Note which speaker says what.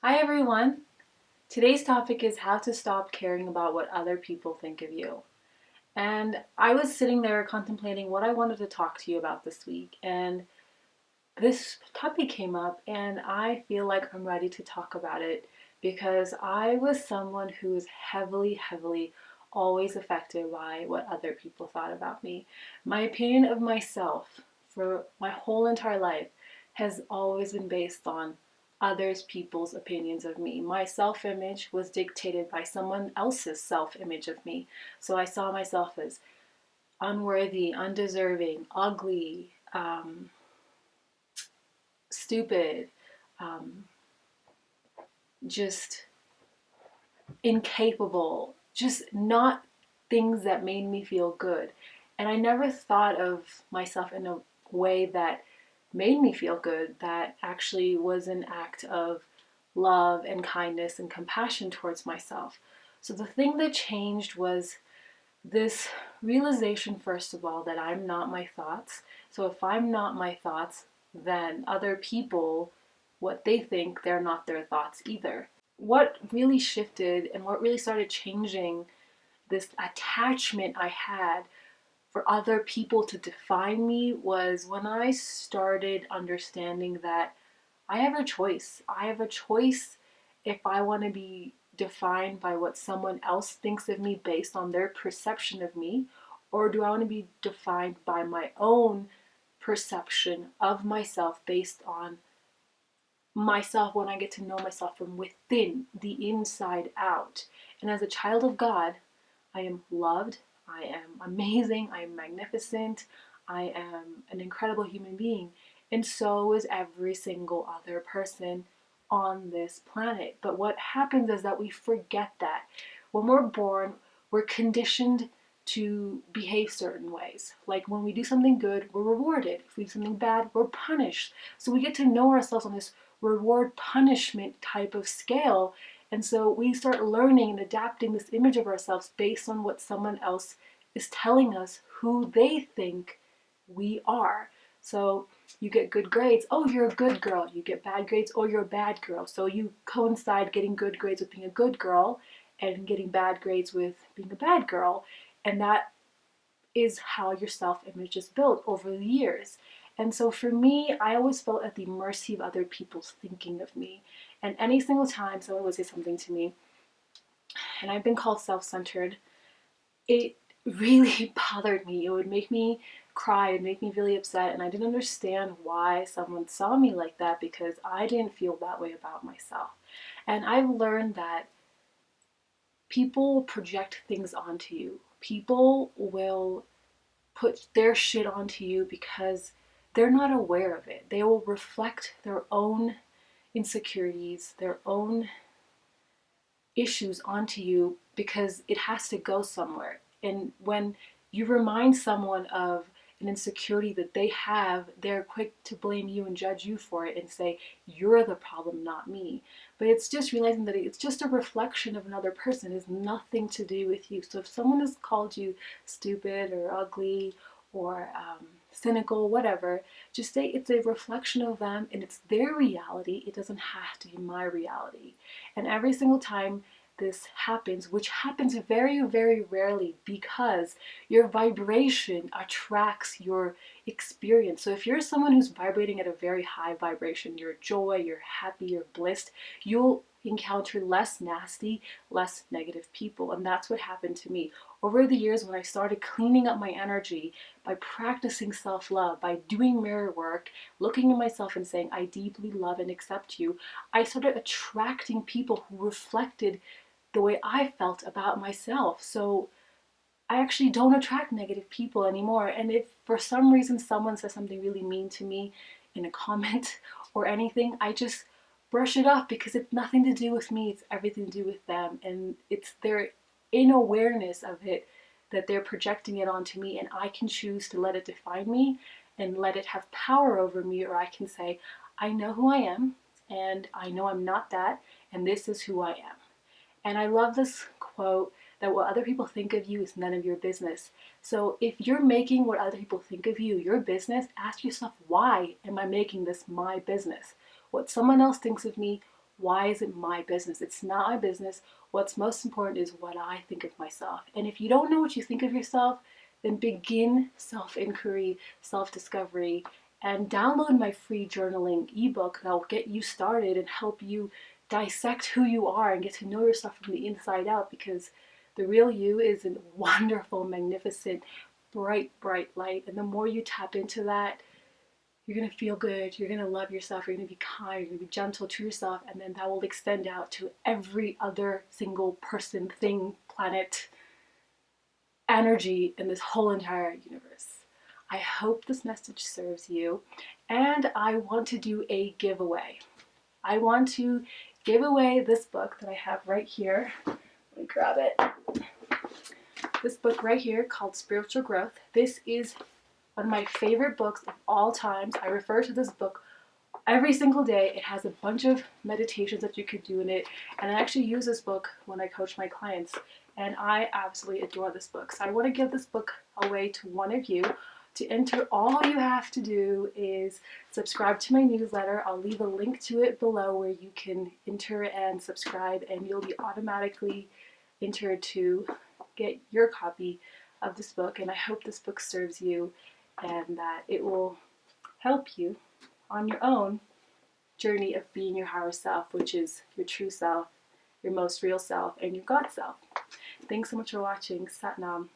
Speaker 1: Hi everyone! Today's topic is how to stop caring about what other people think of you. And I was sitting there contemplating what I wanted to talk to you about this week, and this topic came up, and I feel like I'm ready to talk about it because I was someone who was heavily always affected by what other people thought about me. My opinion of myself for my whole entire life has always been based on others people's opinions of me. My self-image was dictated by someone else's self-image of me. So I saw myself as unworthy, undeserving, ugly, stupid, um, just incapable, just not things that made me feel good. And I never thought of myself in a way that made me feel good, that actually was an act of love and kindness and compassion towards myself. So the thing that changed was this realization, first of all, that I'm not my thoughts. So if I'm not my thoughts, then other people, what they think, they're not their thoughts either. What really shifted and what really started changing this attachment I had for other people to define me was when I started understanding that I have a choice. I have a choice if I want to be defined by what someone else thinks of me based on their perception of me, or do I want to be defined by my own perception of myself based on myself when I get to know myself from within, the inside out. And as a child of God, I am loved, I am amazing, I am magnificent, I am an incredible human being. And so is every single other person on this planet. But what happens is that we forget that. When we're born, we're conditioned to behave certain ways. Like when we do something good, we're rewarded. If we do something bad, we're punished. So we get to know ourselves on this reward punishment type of scale. And so we start learning and adapting this image of ourselves based on what someone else is telling us who they think we are. So you get good grades, oh, you're a good girl. You get bad grades, oh, you're a bad girl. So you coincide getting good grades with being a good girl and getting bad grades with being a bad girl. And that is how your self-image is built over the years. And so for me, I always felt at the mercy of other people's thinking of me. And any single time someone would say something to me, and I've been called self-centered, it really bothered me. It would make me cry, it would make me really upset, and I didn't understand why someone saw me like that because I didn't feel that way about myself. And I've learned that people project things onto you. People will put their shit onto you because they're not aware of it. They will reflect their own insecurities, their own issues onto you because it has to go somewhere. And when you remind someone of an insecurity that they have, they're quick to blame you and judge you for it and say, you're the problem, not me. But it's just realizing that it's just a reflection of another person. It has nothing to do with you. So if someone has called you stupid or ugly or cynical, whatever, just say it's a reflection of them and it's their reality. It doesn't have to be my reality. And every single time this happens, which happens very rarely because your vibration attracts your experience. So if you're someone who's vibrating at a very high vibration, you're joy, you're happy, you're blissed, you'll encounter less nasty, less negative people. And that's what happened to me. Over the years, when I started cleaning up my energy by practicing self-love, by doing mirror work, looking at myself and saying, I deeply love and accept you, I started attracting people who reflected the way I felt about myself. So I actually don't attract negative people anymore. And if for some reason someone says something really mean to me in a comment or anything, I just brush it off because it's nothing to do with me. It's everything to do with them. And it's their inawareness of it that they're projecting it onto me. And I can choose to let it define me and let it have power over me. Or I can say, I know who I am and I know I'm not that. And this is who I am. And I love this quote that what other people think of you is none of your business. So if you're making what other people think of you your business, ask yourself, why am I making this my business? What someone else thinks of me, Why is it my business? It's not my business. What's most important is what I think of myself. And if you don't know what you think of yourself, then begin self-inquiry, self-discovery, and download my free journaling ebook that will get you started and help you dissect who you are and get to know yourself from the inside out, because the real you is a wonderful, magnificent, bright, bright light. And the more you tap into that, you're going to feel good, you're going to love yourself, you're going to be kind, you're going to be gentle to yourself, and then that will extend out to every other single person, thing, planet, energy in this whole entire universe. I hope this message serves you, and I want to do a giveaway. I want to give away this book that I have right here. Let me grab it. This book right here called Spiritual Growth. This is one of my favorite books of all times. I refer to this book every single day. It has a bunch of meditations that you could do in it, and I actually use this book when I coach my clients, and I absolutely adore this book. So I want to give this book away to one of you. To enter, all you have to do is subscribe to my newsletter. I'll leave a link to it below where you can enter and subscribe, and you'll be automatically entered to get your copy of this book. And I hope this book serves you and that it will help you on your own journey of being your higher self, which is your true self, your most real self, and your God self. Thanks so much for watching. Sat Nam.